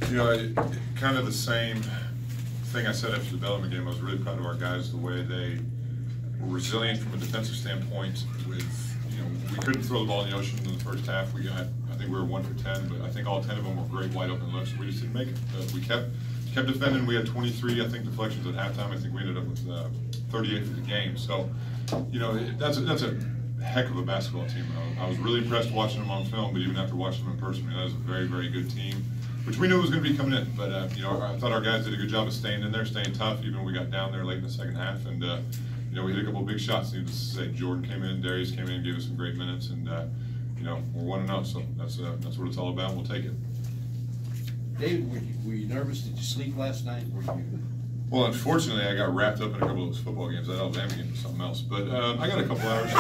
Kind of the same thing I said after the Bellarmine game. I was really proud of our guys, the way they were resilient from a defensive standpoint. We couldn't throw the ball in the ocean in the first half. I think we were 1 for 10, but I think all 10 of them were great wide open looks. We just didn't make it. We kept defending. We had 23, I think, deflections at halftime. I think we ended up with 38 for the game. So, that's a heck of a basketball team. I was really impressed watching them on film, but even after watching them in person, that is a very, very good team, which we knew was going to be coming in. But I thought our guys did a good job of staying in there, staying tough, even when we got down there late in the second half. And we hit a couple of big shots. Needless to say, Jordan came in, Darius came in, gave us some great minutes, and we're 1-0. So that's what it's all about. We'll take it. David, were you nervous? Did you sleep last night? Well, unfortunately, I got wrapped up in a couple of those football games. That Alabama game was something else. But I got a couple hours.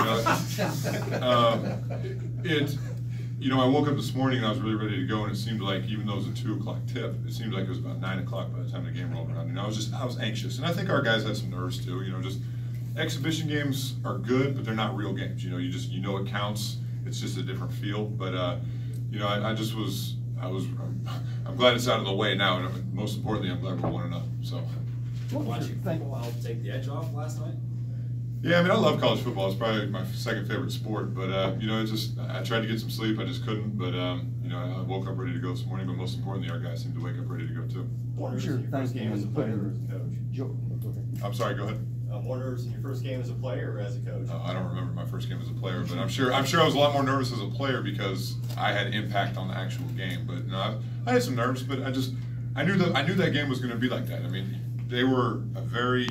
I woke up this morning and I was really ready to go, and it seemed like, even though it was a 2 o'clock tip, it seemed like it was about 9 o'clock by the time the game rolled around. I was anxious, and I think our guys had some nerves too. Just exhibition games are good, but they're not real games. You know it counts. It's just a different feel. But I'm glad it's out of the way now, and most importantly, I'm glad we're 1-0. So. Watching football helped take the edge off last night? Yeah, I love college football. It's probably my second favorite sport. But I tried to get some sleep. I just couldn't. But I woke up ready to go this morning. But most importantly, our guys seemed to wake up ready to go too. What was your first game as a player or as a coach? I'm sorry. Go ahead. More nervous in your first game as a player or as a coach? I don't remember my first game as a player, but I'm sure I was a lot more nervous as a player because I had impact on the actual game. But I had some nerves, but I knew that game was going to be like that. They were a very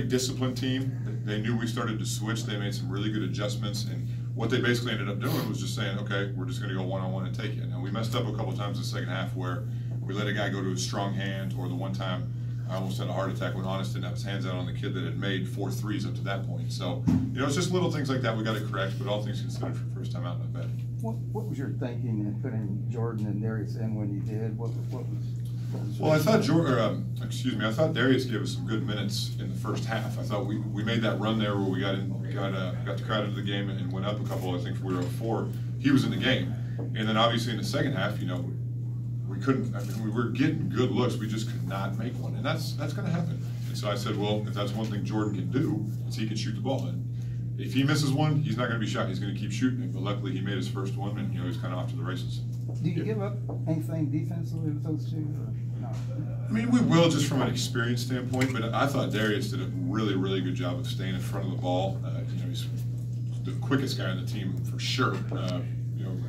disciplined team. They knew we started to switch. They made some really good adjustments, and what they basically ended up doing was just saying, okay, we're just going to go one-on-one and take it. Now, we messed up a couple times in the second half where we let a guy go to a strong hand, or the one time I almost had a heart attack when Honest didn't have his hands out on the kid that had made 4 threes up to that point. So, it's just little things like that we got to correct, but all things considered for first time out, not bad. What was your thinking in putting Jordan and Darius in when you did? Well, I thought Darius gave us some good minutes in the first half. I thought we made that run there where we got the crowd into the game and went up a couple. I think we were 4. He was in the game, and then obviously in the second half, we couldn't. We were getting good looks. We just could not make one, and that's going to happen. And so I said, well, if that's one thing Jordan can do, is he can shoot the ball. And if he misses one, he's not going to be shot. He's going to keep shooting it. But luckily, he made his first one, and he's kind of off to the races. Do you give up anything defensively with those two? Or no? We will, just from an experience standpoint. But I thought Darius did a really, really good job of staying in front of the ball. He's the quickest guy on the team for sure.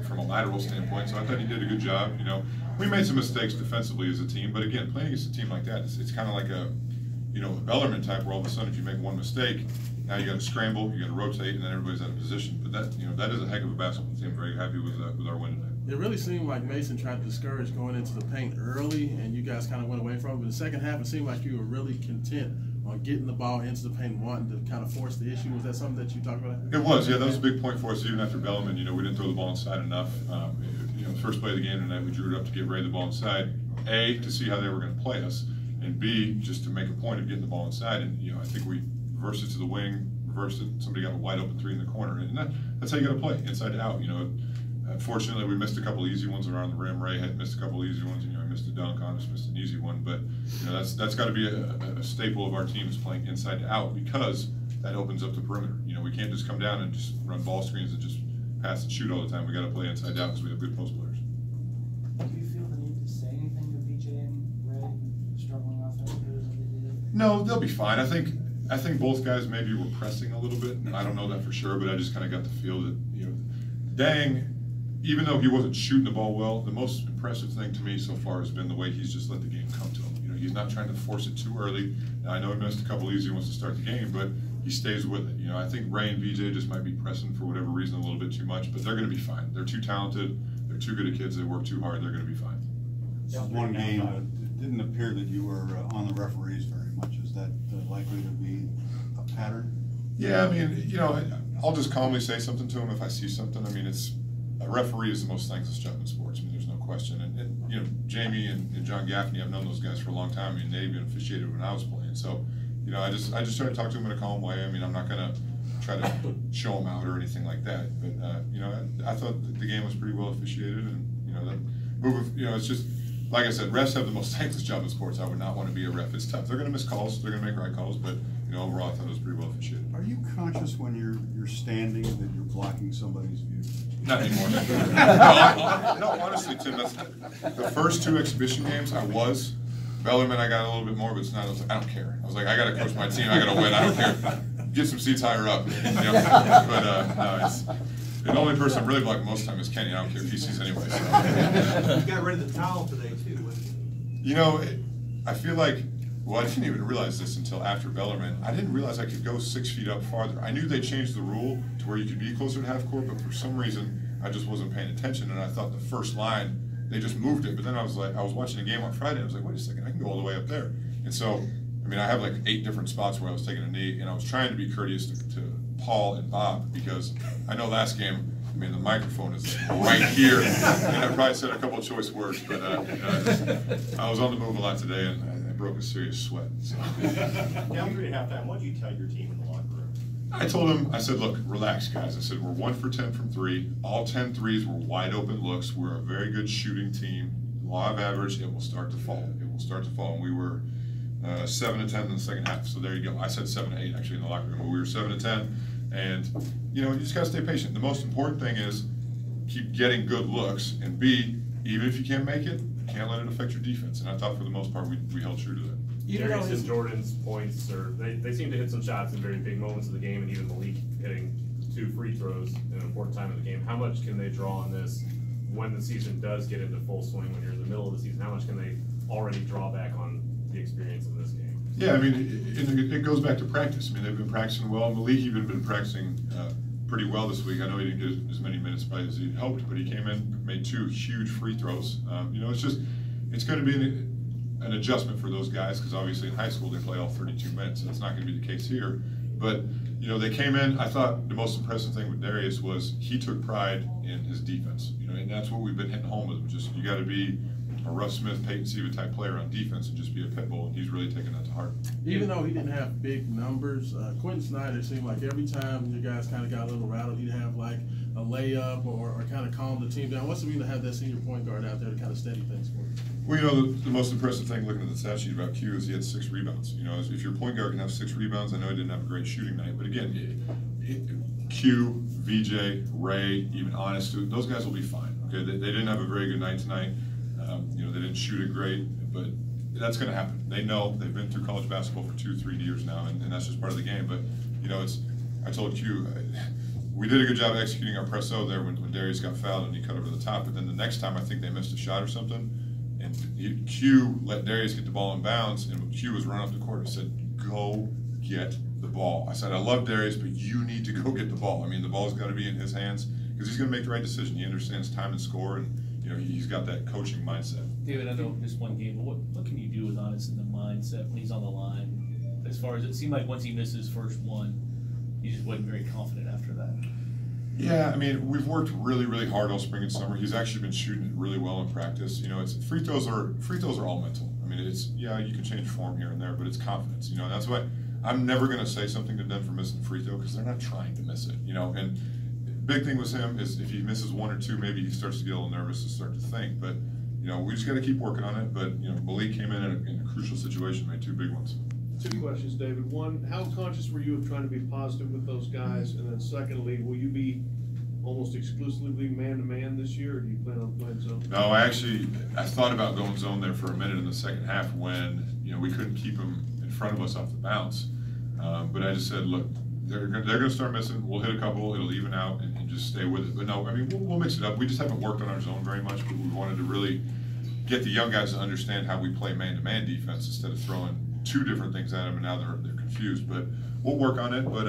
From a lateral standpoint, so I thought he did a good job. We made some mistakes defensively as a team, but again, playing against a team like that, it's kind of like a Bellarmine type, where all of a sudden, if you make one mistake, now you got to scramble, you got to rotate, and then everybody's out of position. But that is a heck of a basketball team. Very happy with our win tonight. It really seemed like Mason tried to discourage going into the paint early, and you guys kind of went away from it. But in the second half, it seemed like you were really content on getting the ball into the paint, wanting to kind of force the issue. Was that something that you talked about? It was, yeah. That was a big point for us. Even after Bellarmine, we didn't throw the ball inside enough. The first play of the game tonight, we drew it up to get Ray the ball inside. A, to see how they were going to play us, and B, just to make a point of getting the ball inside. And I think we reversed it to the wing, reversed it. Somebody got a wide open 3 in the corner, and that's how you got to play, inside to out. Unfortunately, we missed a couple easy ones around the rim. Ray had missed a couple easy ones. I missed a dunk. Honest missed an easy one. But that's got to be a staple of our team, is playing inside to out, because that opens up the perimeter. We can't just come down and just run ball screens and just pass and shoot all the time. We got to play inside out because we have good post players. Do you feel the need to say anything to VJ and Ray struggling offensively as they did? No, they'll be fine. I think both guys maybe were pressing a little bit. I don't know that for sure, but I just kind of got the feel that Dang, even though he wasn't shooting the ball well, the most impressive thing to me so far has been the way he's just let the game come to him. He's not trying to force it too early. Now, I know he missed a couple easy ones to start the game, but he stays with it. I think Ray and VJ just might be pressing for whatever reason a little bit too much, but they're going to be fine. They're too talented. They're too good at kids. They work too hard. They're going to be fine. This is one game. It didn't appear that you were on the referees very much. Is that likely to be a pattern? Yeah, I'll just calmly say something to him if I see something. A referee is the most thankless job in sports. There's no question. And Jamie and John Gaffney, I've known those guys for a long time. They even officiated when I was playing. So, I just try to talk to him in a calm way. I'm not going to try to show him out or anything like that. But I thought the game was pretty well officiated, and it's just like I said, refs have the most thankless job in sports. I would not want to be a ref. It's tough. They're going to miss calls. They're going to make right calls, but overall, I thought it was pretty well officiated. Are you conscious when you're standing that you're blocking somebody's view? Not anymore. No, honestly, Tim, that's the first 2 exhibition games I was. Bellarmine, I got a little bit more, but it's not. I was like, I don't care. I was like, I got to coach my team. I got to win. I don't care. Get some seats higher up. But no, the only person I'm really blocking most of the time is Kenny. I don't care if he sees anyway. So. You got rid of the towel today too. I feel like, well, I didn't even realize this until after Bellarmine. I didn't realize I could go 6 feet up farther. I knew they changed the rule to where you could be closer to half court, but for some reason, I just wasn't paying attention, and I thought the first line, they just moved it. But then I was watching a game on Friday, and I was like, wait a second, I can go all the way up there. And so, I have like 8 different spots where I was taking a knee, and I was trying to be courteous to Paul and Bob, because I know last game, the microphone is right here, and I probably said a couple of choice words, but I was on the move a lot today, and I broke a serious sweat. So. Down 3 at halftime, what did you tell your team in the locker room? I told them, I said, look, relax, guys. I said, we're 1 for 10 from 3. All 10 threes were wide open looks. We're a very good shooting team. Law of average, it will start to fall. It will start to fall. And we were 7 to 10 in the second half. So there you go. I said 7 to 8 actually in the locker room, but we were 7 to 10. And you just gotta stay patient. The most important thing is keep getting good looks, and B, even if you can't make it, you can't let it affect your defense. And I thought for the most part we held true to that. Darius and Jordan's points they seem to hit some shots in very big moments of the game, and even Malik hitting 2 free throws in an important time of the game. How much can they draw on this when the season does get into full swing, when you're in the middle of the season? How much can they already draw back on the experience of this game? Yeah, it goes back to practice. They've been practicing well. Malik even been practicing pretty well this week. I know he didn't get as many minutes probably as he hoped, but he came in, made 2 huge free throws. It's going to be an adjustment for those guys, because obviously in high school they play all 32 minutes, and it's not going to be the case here. But they came in. I thought the most impressive thing with Darius was he took pride in his defense. And that's what we've been hitting home with. Just you got to be a Russ Smith, Peyton Siva type player on defense and just be a pit bull, and he's really taking that to heart. Even though he didn't have big numbers, Quentin Snyder seemed like every time you guys kind of got a little rattled, he'd have like a layup or kind of calm the team down. What's it mean to have that senior point guard out there to kind of steady things for you? Well, the most impressive thing looking at the stat sheet about Q is he had 6 rebounds. If your point guard can have 6 rebounds, I know he didn't have a great shooting night, but again, Q, VJ, Ray, even Honest, those guys will be fine. Okay, they didn't have a very good night tonight. They didn't shoot it great, but that's going to happen. They know. They've been through college basketball for 2-3 years now, and that's just part of the game. But I told Q, we did a good job executing our presso there when Darius got fouled and he cut over the top. But then the next time, I think they missed a shot or something, and Q let Darius get the ball in bounds, and Q was running up the court and said, "Go get the ball." I said, "I love Darius, but you need to go get the ball." The ball's got to be in his hands because he's going to make the right decision. He understands time and score, and he's got that coaching mindset. David, I know just one game, but what can you do with Honest in the mindset when he's on the line? As far as it seemed like once he missed his first one, he just wasn't very confident after that. Yeah, we've worked really, really hard all spring and summer. He's actually been shooting it really well in practice. Free throws are all mental. You can change form here and there, but it's confidence. That's why I'm never going to say something to them for missing the free throw, because they're not trying to miss it. And big thing with him is if he misses 1 or 2, maybe he starts to get a little nervous and start to think. But we just got to keep working on it. But Malik came in a crucial situation, made 2 big ones. 2 questions, David. One, how conscious were you of trying to be positive with those guys? And then secondly, will you be almost exclusively man-to-man this year, or do you plan on playing zone? No, I thought about going zone there for a minute in the second half when we couldn't keep them in front of us off the bounce. But I just said, look, they're going to start missing. We'll hit a couple. It'll even out and just stay with it. But no, we'll mix it up. We just haven't worked on our zone very much, but we wanted to really get the young guys to understand how we play man-to-man defense instead of throwing 2 different things at them, and now they're confused. But we'll work on it. But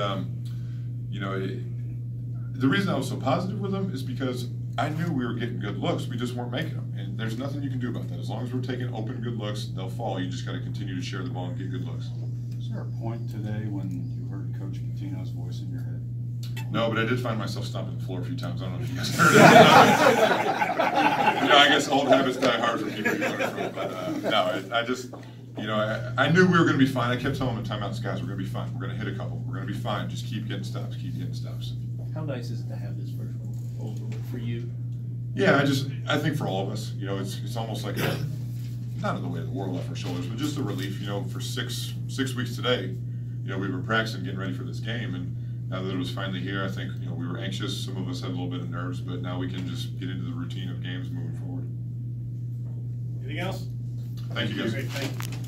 the reason I was so positive with them is because I knew we were getting good looks. We just weren't making them, and there's nothing you can do about that. As long as we're taking open good looks, they'll fall. You just got to continue to share the ball and get good looks. Is there a point today when you heard Coach Pitino's voice in your head? No, but I did find myself stomping the floor a few times. I don't know if you guys heard it. I guess old habits die hard for people you learn from. But no, I just, I knew we were going to be fine. I kept telling them in timeouts, guys, we're going to be fine. We're going to hit a couple. We're going to be fine. Just keep getting stops. Keep getting stops. How nice is it to have this first one over for you? Yeah, I think for all of us, it's almost like not in the way of the world off our shoulders, but just a relief, you know, for six weeks today, you know, we were practicing, getting ready for this game, and now that it was finally here, I think, you know, we were anxious, some of us had a little bit of nerves, but now we can just get into the routine of games moving forward. Anything else? Thank you, guys. Great, thank you.